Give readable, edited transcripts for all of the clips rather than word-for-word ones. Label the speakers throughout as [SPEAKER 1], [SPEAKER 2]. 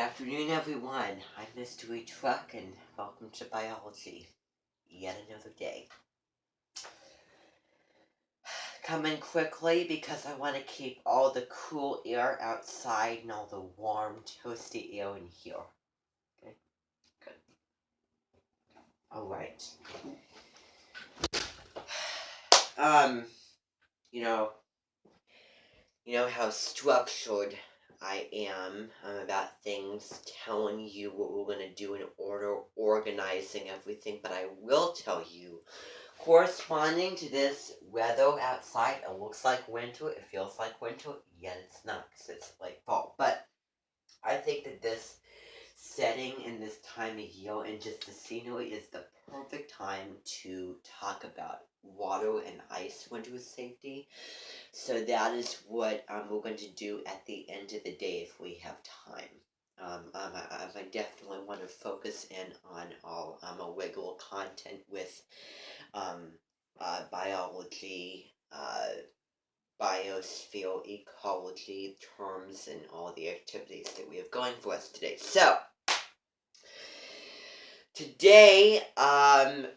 [SPEAKER 1] afternoon, everyone. I'm Mystery Truck, and welcome to Biology. Yet another day. Coming quickly because I want to keep all the cool air outside and all the warm, toasty air in here. Okay? Good. Alright. You know how structured I am about things, telling you what we're going to do in order, organizing everything, but I will tell you, corresponding to this weather outside, it looks like winter, it feels like winter, yet it's not, because it's like fall. But I think that this setting and this time of year and just the scenery is the perfect time to talk about water and ice winter safety. So that is what we're going to do at the end of the day if we have time. I definitely want to focus in on all regular content with biology, biosphere, ecology, terms, and all the activities that we have going for us today. So, today,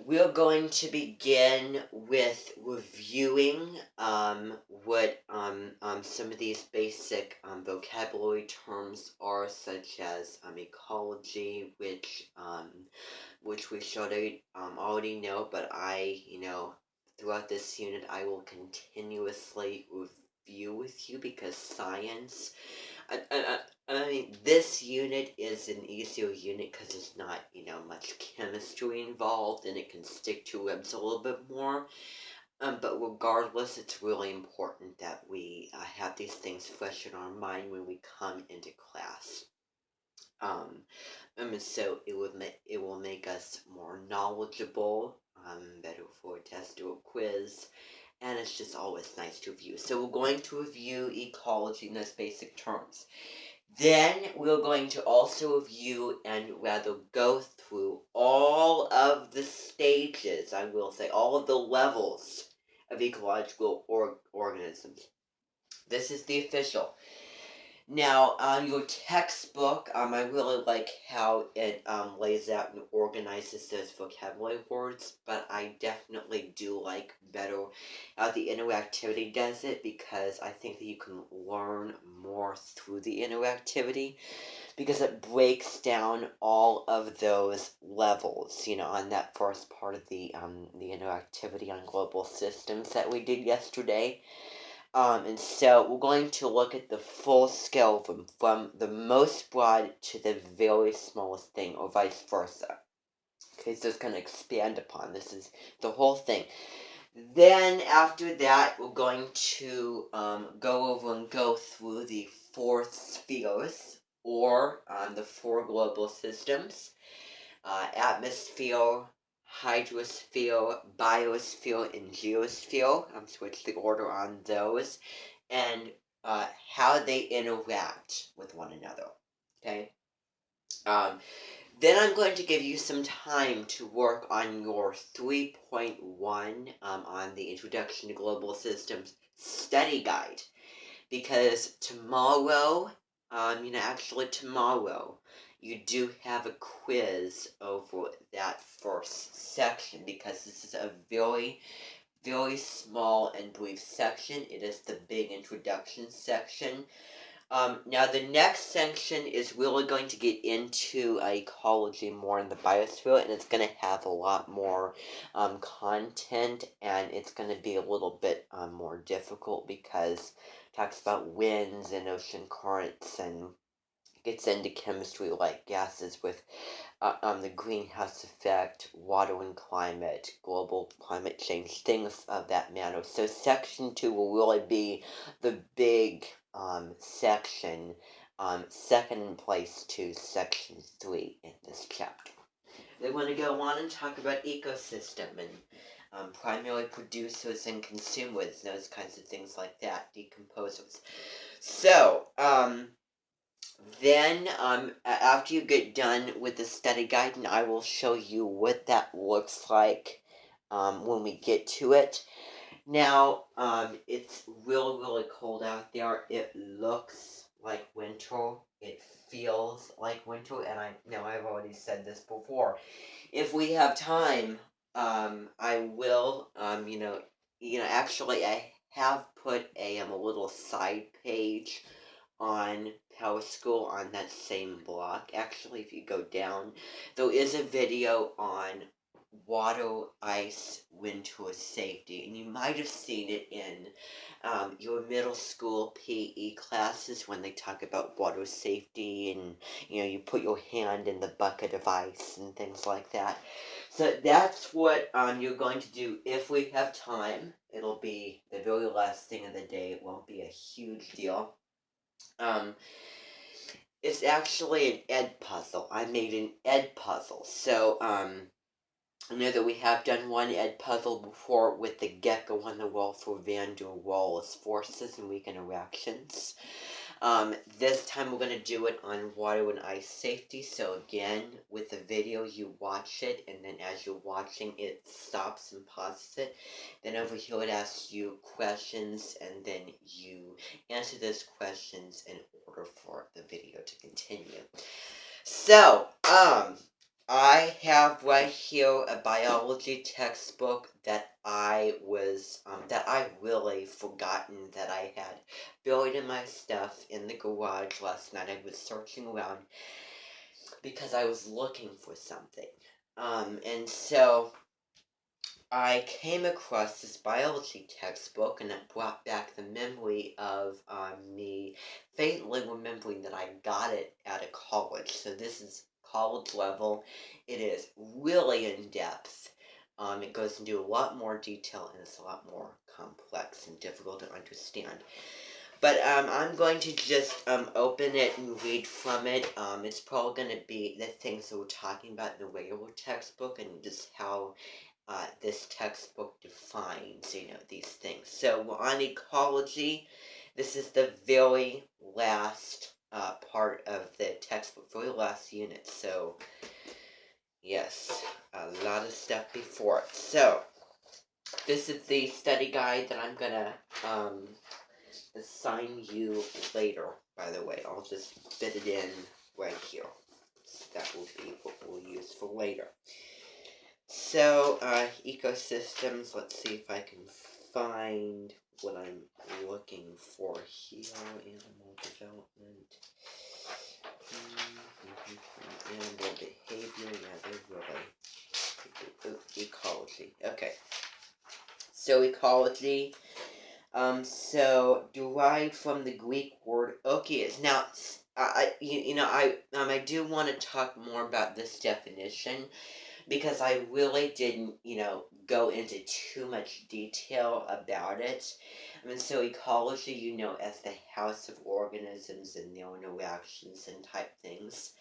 [SPEAKER 1] we're going to begin with reviewing what some of these basic vocabulary terms are, such as ecology, which we should already know, but throughout this unit, I will continuously review with you because science. I mean, this unit is an easier unit because there's not, much chemistry involved, and it can stick to ribs a little bit more. But regardless, it's really important that we have these things fresh in our mind when we come into class. So it will make us more knowledgeable, better for a test or a quiz, and it's just always nice to review. So we're going to review ecology in those basic terms. Then we're going to also review and rather go through all of the stages, I will say, all of the levels of ecological organisms. This is the official. Now, on your textbook, I really like how it lays out and organizes those vocabulary words, but I definitely do like better how the interactivity does it, because I think that you can learn more through the interactivity, because it breaks down all of those levels, on that first part of the interactivity on global systems that we did yesterday. And so we're going to look at the full scale from the most broad to the very smallest thing, or vice versa. Okay, so it's going to expand upon. This is the whole thing. Then after that, we're going to go over and go through the 4 spheres, or the 4 global systems: atmosphere, hydrosphere, biosphere, and geosphere. Switch the order on those, and how they interact with one another. Okay. Then I'm going to give you some time to work on your 3.1 on the Introduction to Global Systems study guide, because tomorrow, actually tomorrow, you do have a quiz over that first section, because this is a very, very small and brief section. It is the big introduction section. Now the next section is really going to get into ecology more in the biosphere, and it's going to have a lot more content, and it's going to be a little bit more difficult, because it talks about winds and ocean currents, and gets into chemistry like gases with the greenhouse effect, water and climate, global climate change, things of that manner. So section 2 will really be the big section, second in place to section 3 in this chapter. They want to go on and talk about ecosystem and primary producers and consumers, those kinds of things like that, decomposers. So, then, after you get done with the study guide, and I will show you what that looks like when we get to it. Now, it's really, really cold out there. It looks like winter. It feels like winter, and I know I've already said this before. If we have time, I will, actually, I have put a little side page on Power School on that same blog. Actually, if you go down, there is a video on water, ice, winter safety, and you might have seen it in your middle school PE classes when they talk about water safety, and you put your hand in the bucket of ice and things like that. So that's what you're going to do if we have time. It'll be the very last thing of the day. It won't be a huge deal. Um, it's actually an Ed puzzle. I made an Ed puzzle. So, I know that we have done one Ed puzzle before with the gecko on the wall for van der Waals forces and weak interactions. This time we're going to do it on water and ice safety. So again, with the video, you watch it, and then as you're watching, it stops and pauses it. Then over here, it asks you questions, and then you answer those questions in order for the video to continue. So, I have right here a biology textbook that I really forgotten that I had buried in my stuff in the garage last night. I was searching around because I was looking for something. And so I came across this biology textbook, and it brought back the memory of me faintly remembering that I got it at a college. So this is college level. It is really in depth. It goes into a lot more detail, and it's a lot more complex and difficult to understand. But I'm going to just open it and read from it. It's probably going to be the things that we're talking about in the regular textbook, and just how this textbook defines, these things. So we're on ecology. This is the very last part of the textbook, very last unit. So, yes, a lot of stuff before it. So, this is the study guide that I'm gonna assign you later, by the way. I'll just fit it in right here. So that will be what we'll use for later. So, ecosystems, let's see if I can find what I'm looking for here. Animal development. Animal behavior, yeah, they're really... ecology, okay. So, ecology, so derived from the Greek word okias. Now, I do want to talk more about this definition, because I really didn't, go into too much detail about it. So ecology, as the house of organisms and their interactions and type things.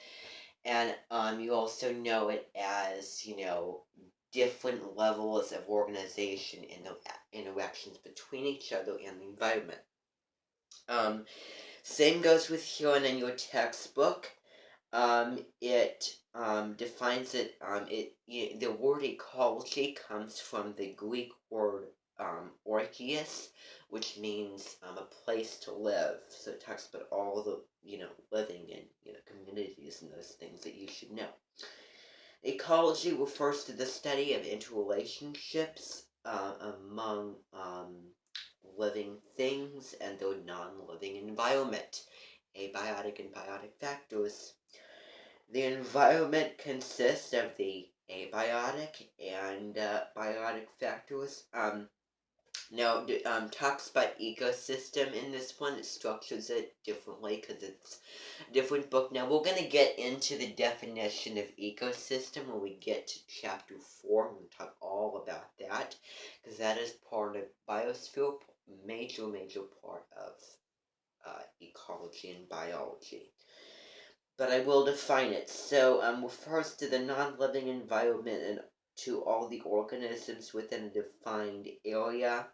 [SPEAKER 1] And you also know it as, different levels of organization and the interactions between each other and the environment. Same goes with here and in your textbook. It defines it. The word ecology comes from the Greek word orchies, which means a place to live. So it talks about all the living in communities and those things that you should know. Ecology refers to the study of interrelationships among living things and their non-living environment. Abiotic and biotic factors. The environment consists of the abiotic and biotic factors. Now, talks about ecosystem in this one. It structures it differently because it's a different book. Now, we're going to get into the definition of ecosystem when we get to chapter 4. We'll talk all about that because that is part of biosphere, major part of ecology and biology. But I will define it. So, refers to the non-living environment and to all the organisms within a defined area,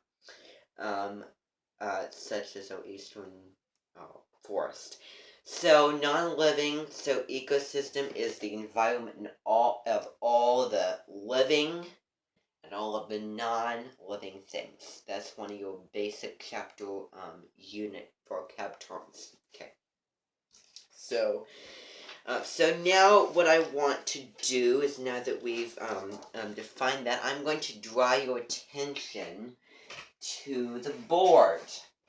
[SPEAKER 1] such as our eastern forest. So, non-living, so ecosystem is the environment of all the living and all of the non-living things. That's one of your basic chapter unit vocab terms. Okay. So now what I want to do is, now that we've defined that, I'm going to draw your attention to the board.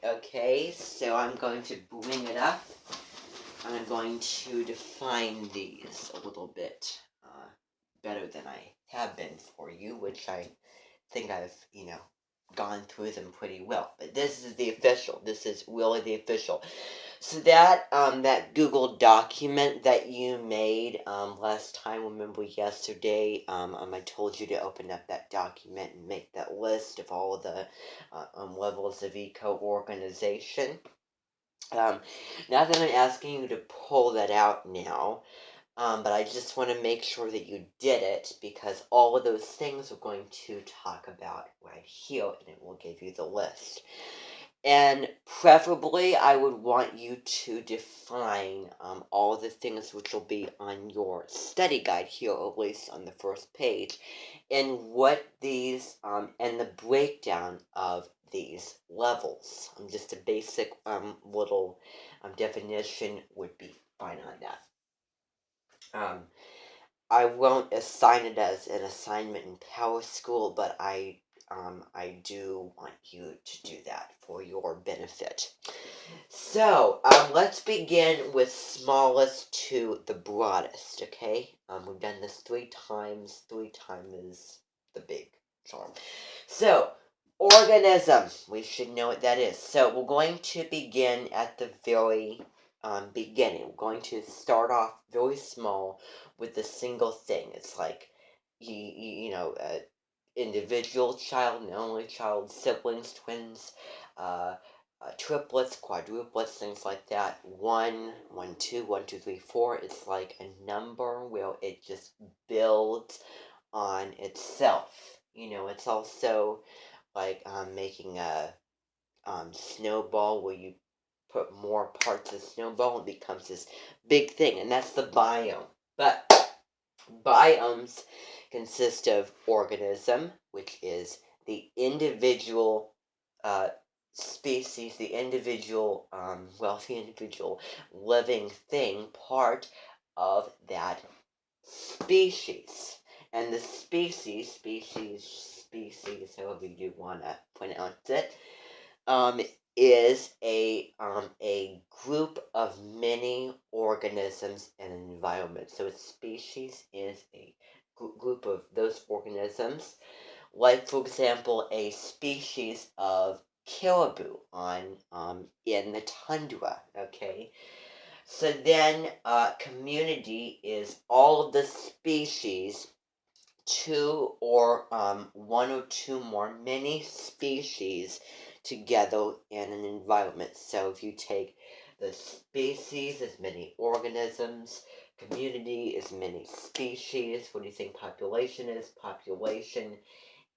[SPEAKER 1] Okay, so I'm going to bring it up. I'm going to define these a little bit better than I have been for you, which I think I've, gone through them pretty well. But this is the official. This is really the official. So that Google document that you made last time, remember yesterday, I told you to open up that document and make that list of all of the levels of eco-organization. Now that I'm asking you to pull that out now, but I just want to make sure that you did it, because all of those things we're going to talk about right here, and it will give you the list. And preferably, I would want you to define all of the things which will be on your study guide here, or at least on the first page, and what these, and the breakdown of these levels. Just a basic little definition would be fine on that. I won't assign it as an assignment in PowerSchool, but I do want you to do that for your benefit. So, let's begin with smallest to the broadest, okay? We've done this 3 times. 3 times is the big charm. So, organism. We should know what that is. So, we're going to begin at the very beginning. We're going to start off very small with a single thing. It's like, individual child, and only child, siblings, twins, triplets, quadruplets, things like that. 1, 1, 2, 1, 2, 3, 4. It's like a number where it just builds on itself. It's also like making a snowball, where you put more parts of snowball and it becomes this big thing, and that's the biome. But biomes consist of organism, which is the individual species, the individual, the individual living thing, part of that species. And the species, however you want to pronounce it, is a group of many organisms in an environment. So a species is a group of those organisms. Like, for example, a species of caribou in the tundra. Okay. So then, community is all of the species, 2 or 1 or 2 more, many species together in an environment. So if you take the species as many organisms, community is many species. What do you think population is? Population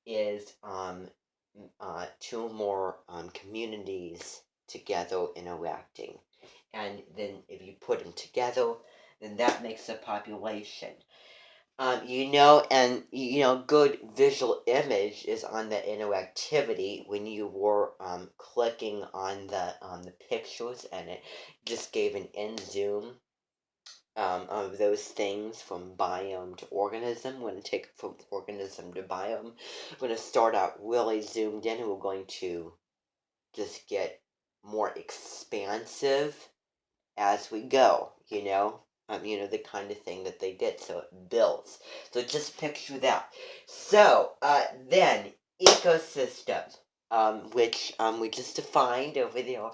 [SPEAKER 1] is 2 or more communities together interacting. And then if you put them together, then that makes a population. Good visual image is on the interactivity when you were clicking on the pictures, and it just gave an in zoom of those things from biome to organism. We're going to take it from organism to biome. We're going to start out really zoomed in, and we're going to just get more expansive as we go, the kind of thing that they did, so it builds. So just picture that. So, then, ecosystem, which we just defined over there,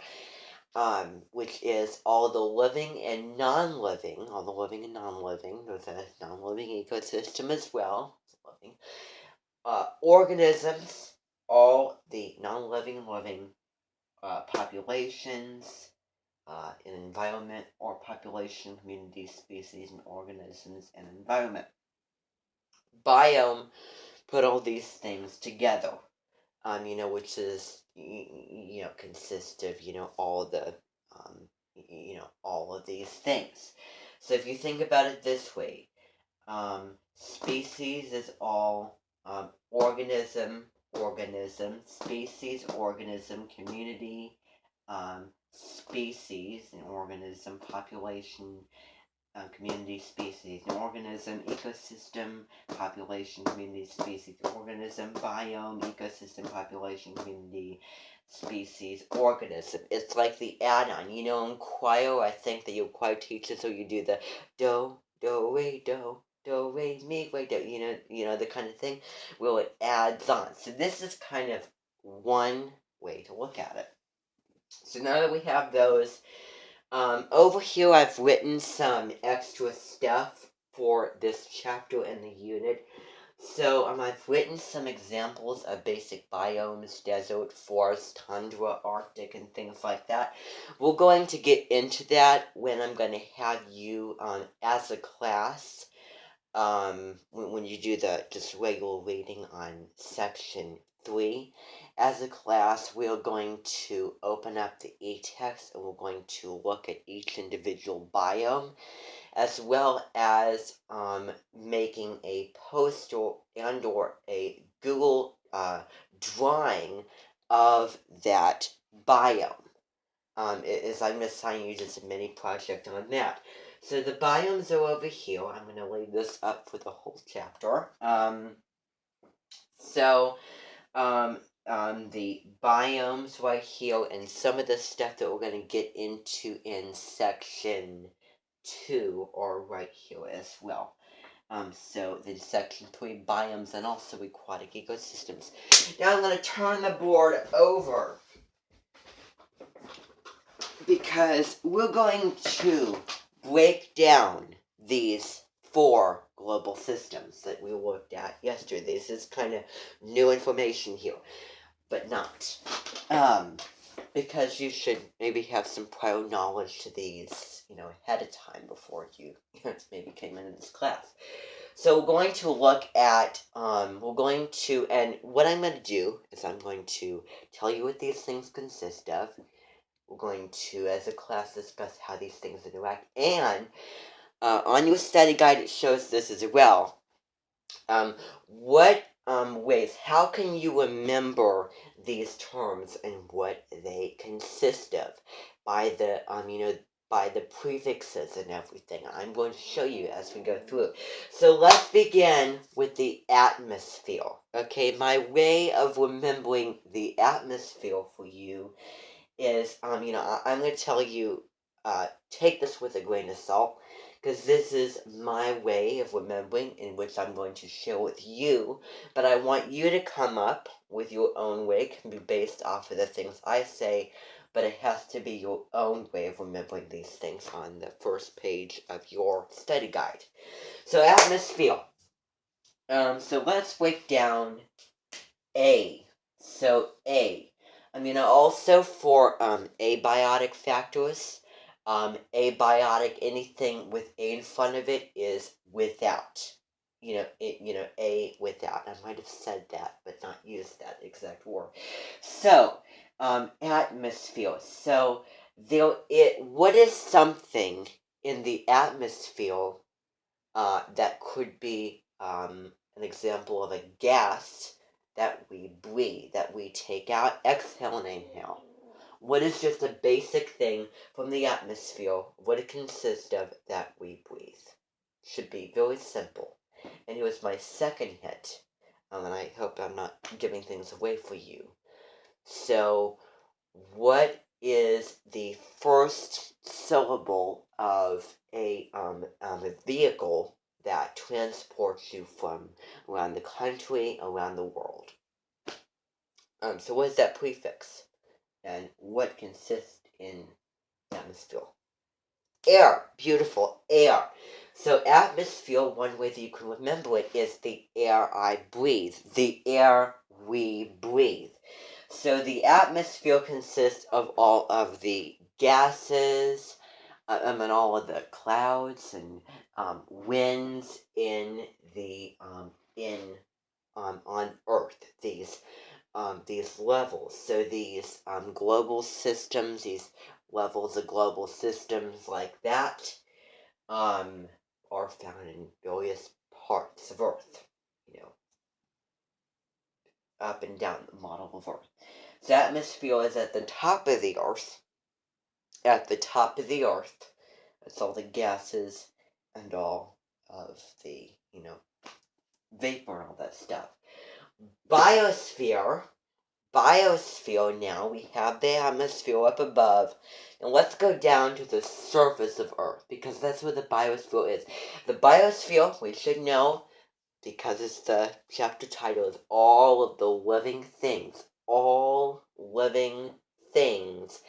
[SPEAKER 1] which is all the living and non-living, there's a non-living ecosystem as well, living, organisms, all the non-living and living populations, an environment, or population, community, species, and organisms, and environment. Biome put all these things together, which is, consists of, all the, all of these things. So if you think about it this way, species is all organism, species, organism, community, species, an organism, population, community, species, an organism, ecosystem, population, community, species, organism, biome, ecosystem, population, community, species, organism. It's like the add-on. You know, in choir, I think that your choir teaches, so you do the do, re, do, re, mi, re, do, you know, the kind of thing. Well, it adds on. So this is kind of one way to look at it. So now that we have those, over here I've written some extra stuff for this chapter in the unit. So I've written some examples of basic biomes, desert, forest, tundra, arctic, and things like that. We're going to get into that when I'm going to have you, as a class, when you do the just regular reading on section 3. As a class, we're going to open up the e-text and we're going to look at each individual biome, as well as making a poster and or a Google drawing of that biome. I'm assigning you just a mini project on that. So the biomes are over here. I'm going to lay this up for the whole chapter. The biomes right here, and some of the stuff that we're going to get into in section 2 are right here as well. So then section 3, biomes and also aquatic ecosystems. Now I'm going to turn the board over, because we're going to break down these 4 global systems that we looked at yesterday. This is kind of new information here, but not. Because you should maybe have some prior knowledge to these, ahead of time before you maybe came into this class. So we're going to look at, and what I'm going to do is I'm going to tell you what these things consist of. We're going to, as a class, discuss how these things interact. And on your study guide, it shows this as well. What ways, how can you remember these terms and what they consist of by the, by the prefixes and everything. I'm going to show you as we go through. So let's begin with the atmosphere. Okay, my way of remembering the atmosphere for you is, I'm going to tell you, take this with a grain of salt, because this is my way of remembering, in which I'm going to share with you, but I want you to come up with your own way. It can be based off of the things I say, but it has to be your own way of remembering these things on the first page of your study guide. So atmosphere. So let's break down A. So A. Also for abiotic factors, abiotic, anything with A in front of it is without. A without. I might have said that, but not used that exact word. So, atmosphere. So, what is something in the atmosphere that could be an example of a gas that we breathe, that we take out, exhale, and inhale? What is just a basic thing from the atmosphere, what it consists of, that we breathe? Should be very simple. And it was my second hit, and I hope I'm not giving things away for you. So, what is the first syllable of a vehicle that transports you from around the country, around the world? So what is that prefix? And what consists in atmosphere? Air. Beautiful. Air. So atmosphere, one way that you can remember it, is the air I breathe. The air we breathe. So the atmosphere consists of all of the gases, and all of the clouds and winds in the on Earth. These levels. So these global systems, these levels of global systems like that, are found in various parts of Earth. Up and down the model of Earth. The atmosphere is at the top of the Earth. At the top of the Earth. It's all the gases and all of the, vapor and all that stuff. Biosphere now, we have the atmosphere up above. And let's go down to the surface of Earth, because that's where the biosphere is. The biosphere, we should know, because it's the chapter title, is all of the living things. All living things.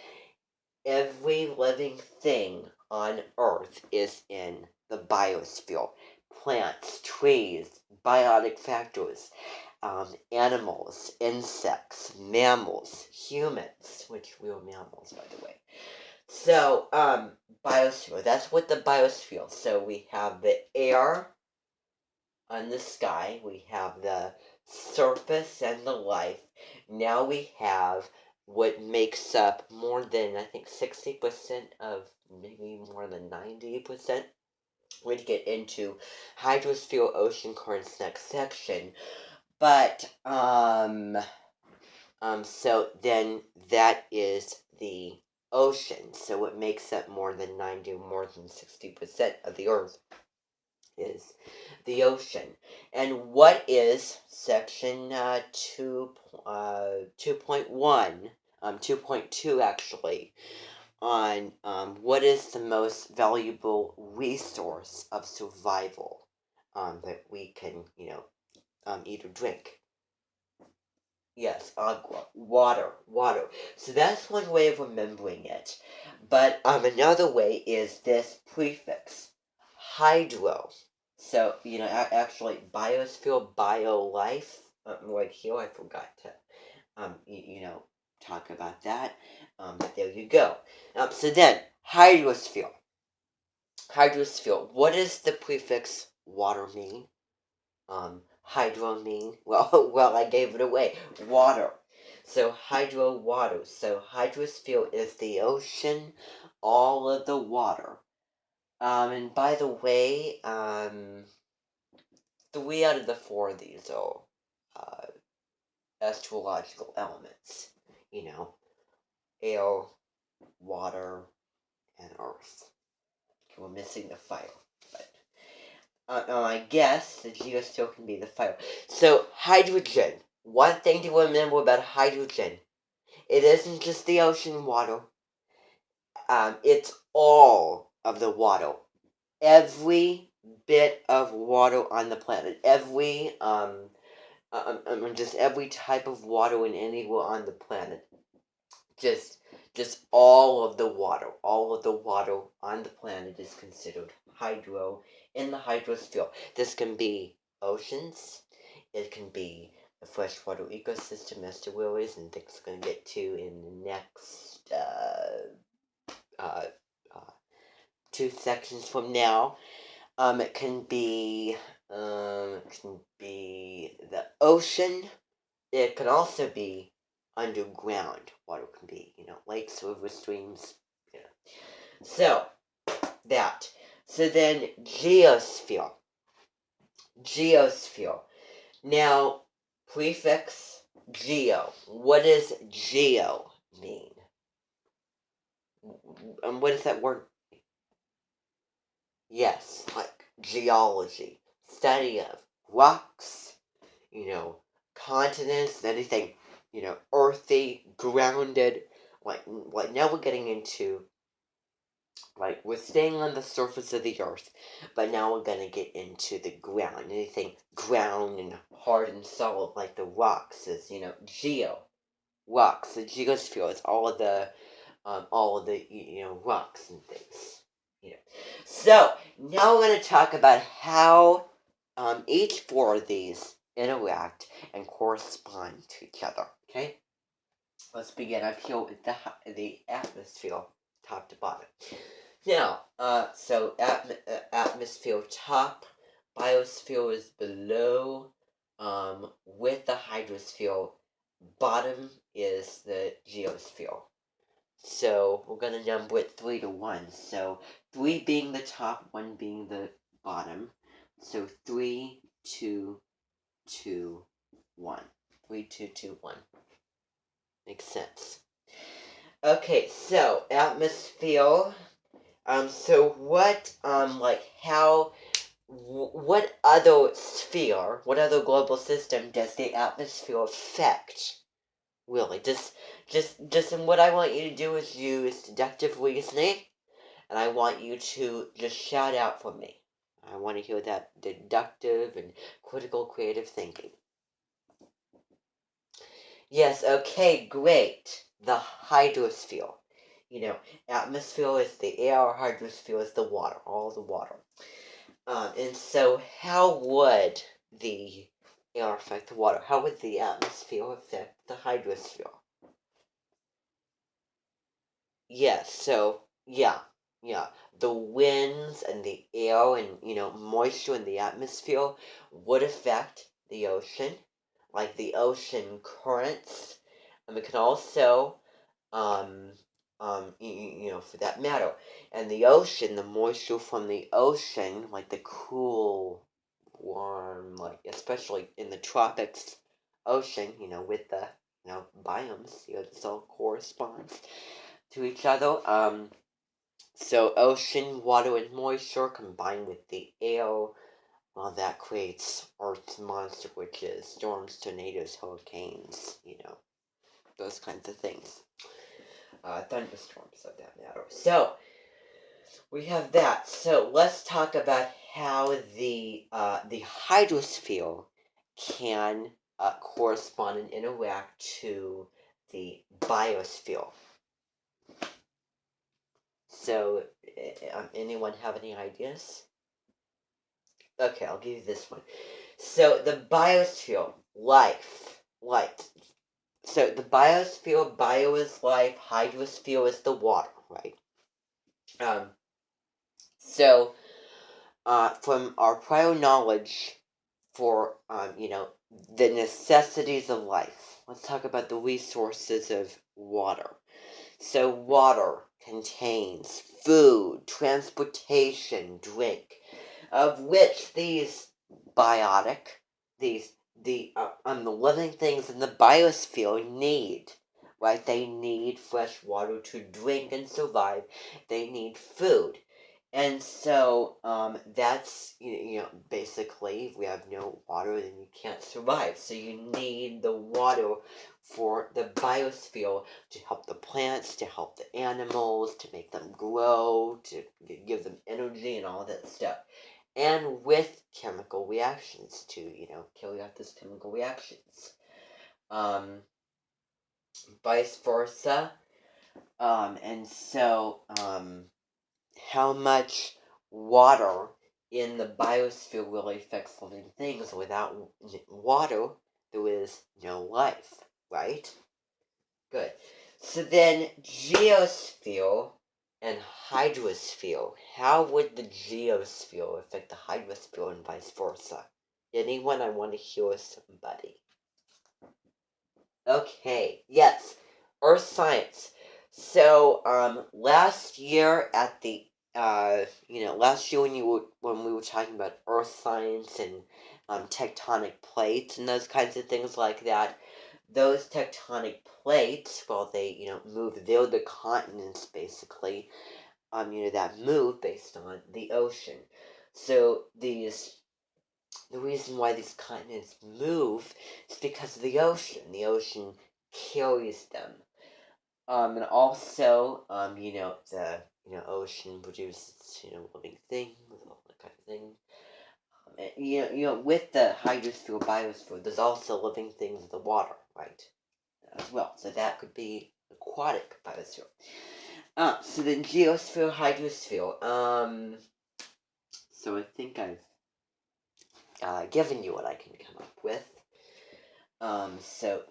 [SPEAKER 1] Every living thing on Earth is in the biosphere. Plants, trees, biotic factors, animals, insects, mammals, humans, which we are mammals, by the way. So, biosphere, that's what the biosphere. So we have the air on the sky, we have the surface and the life. Now we have what makes up more than, I think, 60% of, maybe more than 90%. We're going to get into hydrosphere, ocean currents next section. But, so then that is the ocean. So it makes up more than 60% of the Earth is the ocean. And what is section 2.1, 2.2 actually, on what is the most valuable resource of survival that we can, eat or drink? Yes, agua, water. So that's one way of remembering it. But another way is this prefix, hydro. So, actually, biosphere, bio-life, right here, I forgot to, talk about that. But there you go. So then, hydrosphere. Hydrosphere, what does the prefix water mean? Hydro mean, well, I gave it away. Water. So hydro, water. So hydrosphere is the ocean, all of the water. And by the way, 3 out of the 4 of these are astrological elements. Air, water, and earth. We're missing the fire, but I guess the geosphere can be the fire. So, hydrogen. One thing to remember about hydrogen. It isn't just the ocean water. It's all of the water. Every bit of water on the planet. Just every type of water in anywhere on the planet. Just all of the water on the planet is considered hydro in the hydrosphere. This can be oceans, it can be the freshwater ecosystem estuaries, and things we're going to get to in the next 2 sections from now. It can be the ocean. It can also be underground. Water can be, lakes, rivers, streams. So, that. So then, geosphere. Geosphere. Now, prefix geo. What does geo mean? And what does that word mean? Yes, like geology. Study of rocks, continents, anything, earthy, grounded. Like now we're getting into, we're staying on the surface of the earth, but now we're gonna get into the ground. Anything ground and hard and solid, like the rocks, is, geo. Rocks, the geosphere is all of the, rocks and things. So, now we're gonna talk about how each 4 of these interact and correspond to each other. Okay, let's begin up here with the atmosphere, top to bottom. Now, so atmosphere top, biosphere is below, with the hydrosphere. Bottom is the geosphere. So we're gonna number it 3 to 1. So 3 being the top, 1 being the bottom. So 3, 2, 2, 1. 3, 2, 2, 1. Makes sense. Okay, so atmosphere. So what, what other sphere, what other global system does the atmosphere affect? Really, just, and what I want you to do is use deductive reasoning, and I want you to just shout out for me. I want to hear that deductive and critical creative thinking. Yes, okay, great. The hydrosphere. Atmosphere is the air, hydrosphere is the water, all the water. And so how would the air affect the water? How would the atmosphere affect the hydrosphere? Yes, so, yeah. The winds and the air and, moisture in the atmosphere would affect the ocean, like the ocean currents. And it can also, for that matter. And the ocean, the moisture from the ocean, like the cool, warm, like especially in the tropics ocean, with the, biomes, this all corresponds to each other. So ocean, water, and moisture combined with the air, well, that creates Earth's monster, which is storms, tornadoes, hurricanes, those kinds of things. Thunderstorms, of that matter. So, we have that. So, let's talk about how the hydrosphere can correspond and interact to the biosphere. So, anyone have any ideas? Okay, I'll give you this one. So, the biosphere, life. So, the biosphere, bio is life, hydrosphere is the water, right? So, from our prior knowledge for, the necessities of life, let's talk about the resources of water. So, water contains food, transportation, drink, of which these biotic, the living things in the biosphere need. Right? They need fresh water to drink and survive. They need food. And so, that's, basically, if we have no water, then you can't survive. So you need the water for the biosphere to help the plants, to help the animals, to make them grow, to give them energy and all that stuff. And with chemical reactions to, carry out these chemical reactions. Vice versa. And so, how much water in the biosphere really affects living things. Without water, there is no life, right? Good. So then, geosphere and hydrosphere. How would the geosphere affect the hydrosphere and vice versa? Anyone? I want to hear somebody. Okay, yes. Earth science. So, last year at the, last year when we were talking about Earth science and tectonic plates and those kinds of things like that, those tectonic plates, well, they, move, they're the continents, basically, that move based on the ocean. So, the reason why these continents move is because of the ocean. The ocean carries them. And also, the, ocean produces, living things, all that kind of thing. With the hydrosphere, biosphere, there's also living things in the water, right? As well. So that could be aquatic biosphere. So then geosphere, hydrosphere. So I think I've given you what I can come up with. So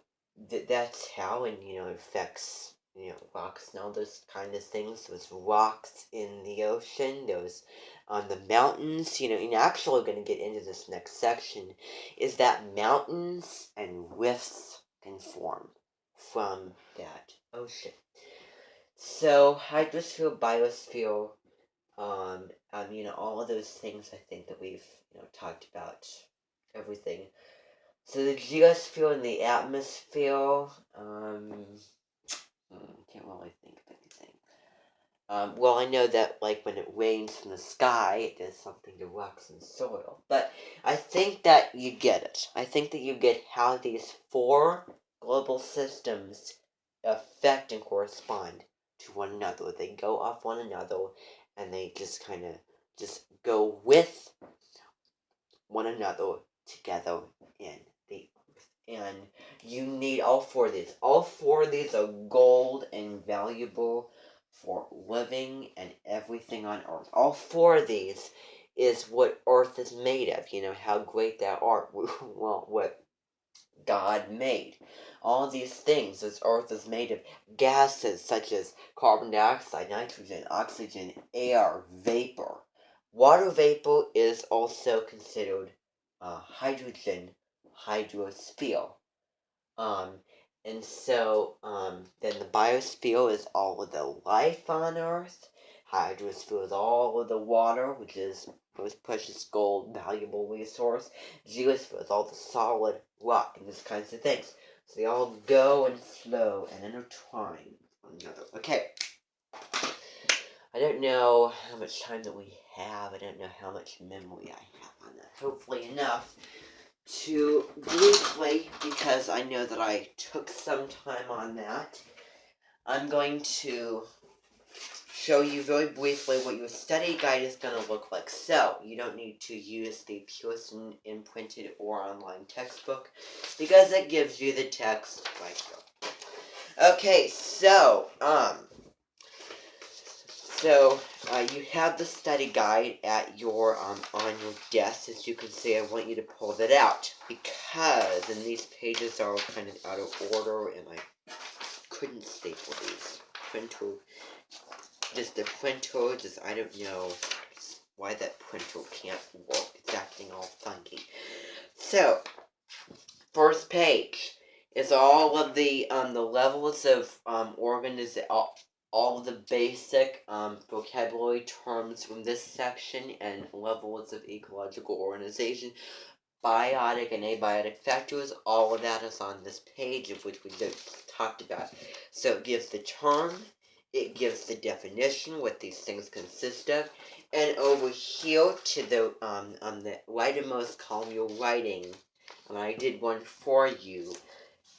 [SPEAKER 1] that's how, and it affects, rocks and all those kind of things. Those rocks in the ocean, those on the mountains, and actually we're going to get into this next section, is that mountains and rifts can form from that ocean. So hydrosphere, biosphere, all of those things I think that we've, talked about everything. So the geosphere and the atmosphere, can't really think of anything. Well, I know that, like, when it rains from the sky, it does something to rocks and soil. But I think that you get it. I think that you get how these 4 global systems affect and correspond to one another. They go off one another, and they just kind of just go with one another together in the earth. And you need all 4 of these. All 4 of these are gold and valuable for living and everything on earth. All 4 of these is what earth is made of. You know, how great that art, well, what God made. All of these things, this earth is made of gases such as carbon dioxide, nitrogen, oxygen, air, vapor. Water vapor is also considered hydrogen hydrosphere. And so, then the biosphere is all of the life on Earth. Hydrosphere is all of the water, which is most precious gold, valuable resource. Geosphere is all the solid rock and these kinds of things. So they all go and flow and intertwine with one another. Okay. I don't know how much time that we have. I don't know how much memory I have on that. Hopefully enough to briefly, because I know that I took some time on that, I'm going to show you very briefly what your study guide is going to look like. So, you don't need to use the Pearson imprinted or online textbook, because it gives you the text right here. Okay, so, you have the study guide at your on your desk. As you can see, I want you to pull that out because, and these pages are kind of out of order, and I couldn't staple these. The printer, I don't know why that printer can't work. It's acting all funky. So, first page is all of the levels of all of the basic vocabulary terms from this section and levels of ecological organization, biotic and abiotic factors. All of that is on this page, of which we just talked about. So it gives the term, it gives the definition, what these things consist of, and over here to the on the rightmost column, you're writing, and I did one for you.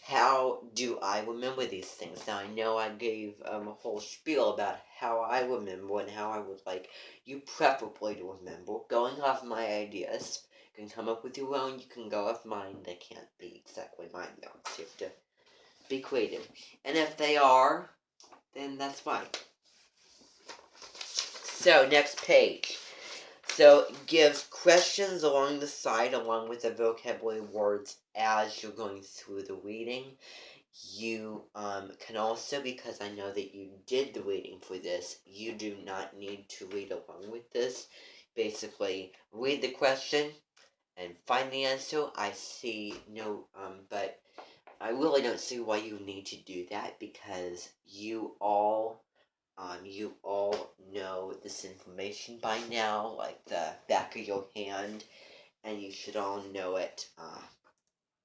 [SPEAKER 1] How do I remember these things? Now, I know I gave a whole spiel about how I remember and how I would like you preferably to remember. Going off my ideas, you can come up with your own, you can go off mine. They can't be exactly mine, though. So you have to be creative. And if they are, then that's fine. So, next page. So, it gives questions along the side along with the vocabulary words as you're going through the reading. You can also, because I know that you did the reading for this, you do not need to read along with this. Basically, read the question and find the answer. I see no, but I really don't see why you need to do that, because you all know this information by now, like the back of your hand, and you should all know it.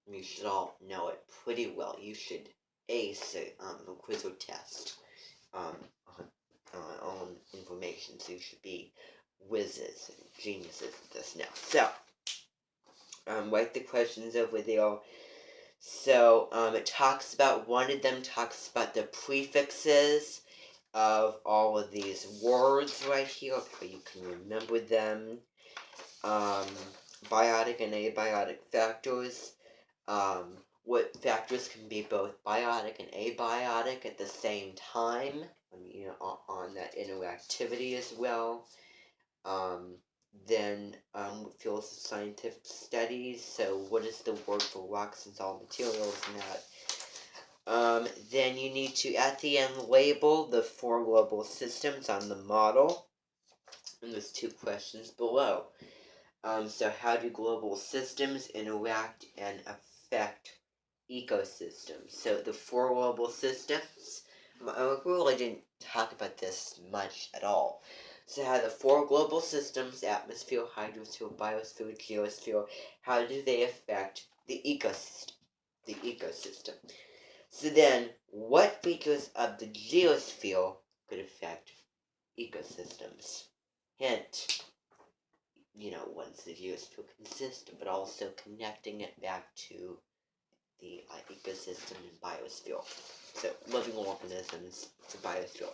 [SPEAKER 1] You should all know it pretty well. You should ace a quiz or test on information. So you should be whizzes and geniuses at this now. So, write the questions over there. So, it talks about, one of them talks about the prefixes of all of these words right here, so you can remember them. Biotic and abiotic factors. What factors can be both biotic and abiotic at the same time, on that interactivity as well. Then fields of scientific studies. So what is the word for rocks and solid materials and that? Then you need to, at the end, label the 4 global systems on the model. And there's 2 questions below. So how do global systems interact and affect ecosystems? So the 4 global systems, I really didn't talk about this much at all. So how the 4 global systems, atmosphere, hydrosphere, biosphere, geosphere, how do they affect the ecosystem. The ecosystem. So then, what features of the geosphere could affect ecosystems? Hint, what does the geosphere consist of, but also connecting it back to the ecosystem and biosphere. So, living organisms, it's a biosphere.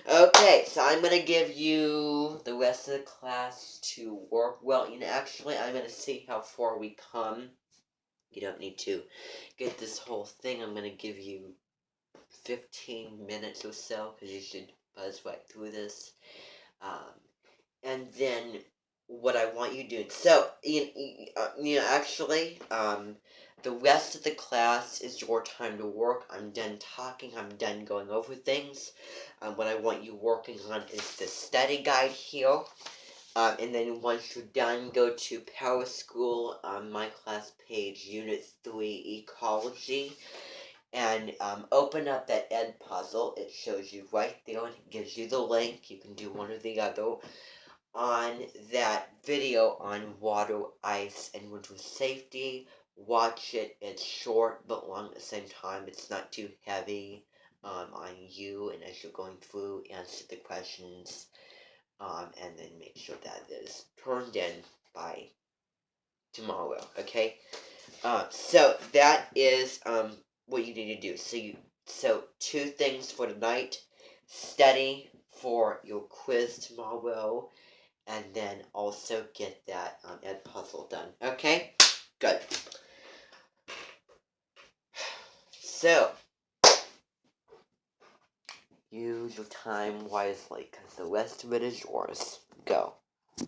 [SPEAKER 1] Okay, so I'm going to give you the rest of the class to work. Well, actually, I'm going to see how far we come. You don't need to get this whole thing. I'm going to give you 15 minutes or so, because you should buzz right through this. And then what I want you doing. So, actually, the rest of the class is your time to work. I'm done talking. I'm done going over things. What I want you working on is the study guide here. And then once you're done, go to Power School, my class page, Unit 3, Ecology. And open up that Edpuzzle. It shows you right there, and it gives you the link. You can do one or the other. On that video on water, ice, and winter safety. Watch it. It's short but long at the same time. It's not too heavy on you, and as you're going through, answer the questions, and then make sure that is turned in by tomorrow, okay? So that is what you need to do. So 2 things for tonight: study for your quiz tomorrow, and then also get that Edpuzzle done. Okay? Good. So, use your time wisely, because the rest of it is yours. Go.